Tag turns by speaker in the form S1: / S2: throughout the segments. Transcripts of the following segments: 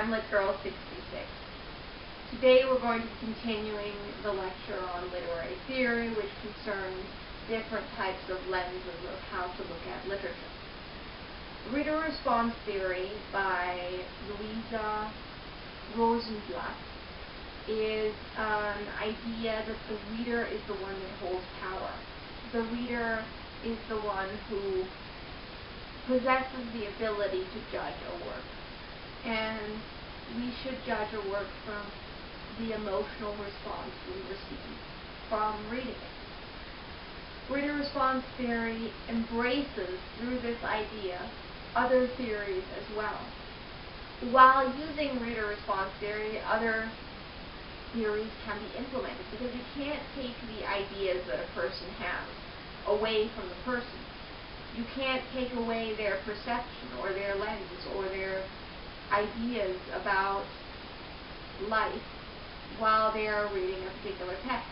S1: I'm Lit Girl 66. Today we're going to be continuing the lecture on literary theory, which concerns different types of lenses of how to look at literature. Reader response theory by Louisa Rosenblatt is an idea that the reader is the one that holds power. The reader is the one who possesses the ability to judge a work. And we should judge a work from the emotional response we receive from reading it. Reader response theory embraces, through this idea, other theories as well. While using reader response theory, other theories can be implemented, because you can't take the ideas that a person has away from the person. You can't take away their perception or their lens or their ideas about life while they are reading a particular text.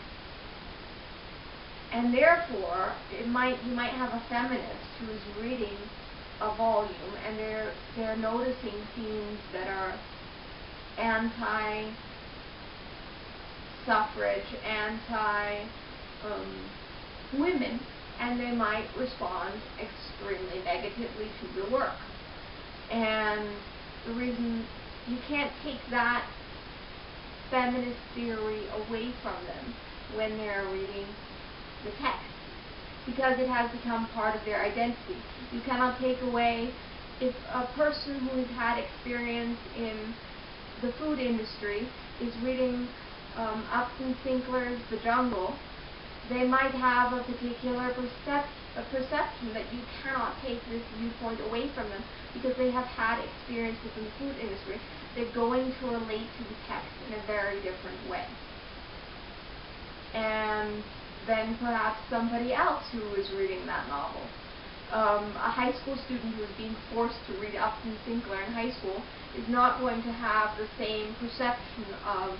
S1: And therefore, you might have a feminist who is reading a volume and they're noticing themes that are anti-suffrage, anti-women, and they might respond extremely negatively to the work. And the reason you can't take that feminist theory away from them when they're reading the text, because it has become part of their identity. You cannot take away, if a person who has had experience in the food industry is reading Upton Sinclair's The Jungle, they might have a particular perception that you cannot take this viewpoint away from them, because they have had experience within the food industry. They're going to relate to the text in a very different way. And then perhaps somebody else who is reading that novel, a high school student who is being forced to read Upton Sinclair in high school, is not going to have the same perception of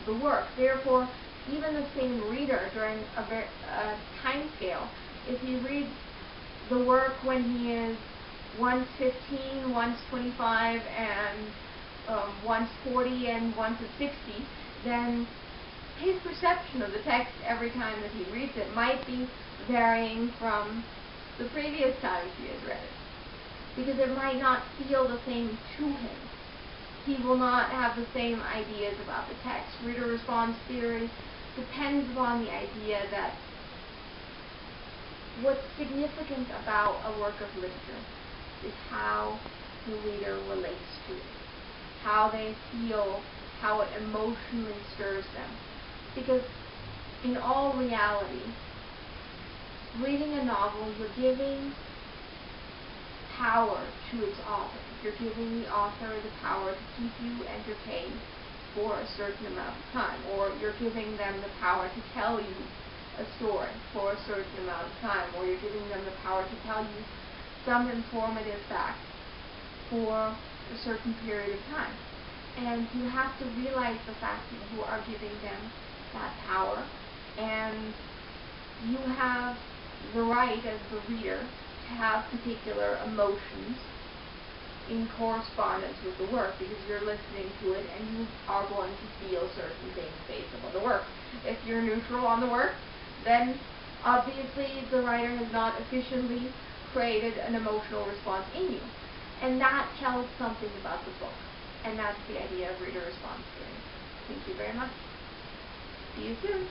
S1: the work. Therefore, even the same reader during a time scale, if he reads the work when he is once 15, once 25, and once 40, and once at 60, then his perception of the text every time that he reads it might be varying from the previous times he has read it, because it might not feel the same to him. He will not have the same ideas about the text. Reader response theory depends upon the idea that what's significant about a work of literature is how the reader relates to it, how they feel, how it emotionally stirs them. Because in all reality, reading a novel, you're giving power to its author. You're giving the author the power to keep you entertained for a certain amount of time, or you're giving them the power to tell you a story for a certain amount of time, or you're giving them the power to tell you some informative fact for a certain period of time. And you have to realize the fact that you are giving them that power, and you have the right as the reader to have particular emotions in correspondence with the work, because you're listening to it and you are going to feel certain things based on the work. If you're neutral on the work, then obviously the writer has not efficiently created an emotional response in you. And that tells something about the book. And that's the idea of reader response theory. Thank you very much. See you soon.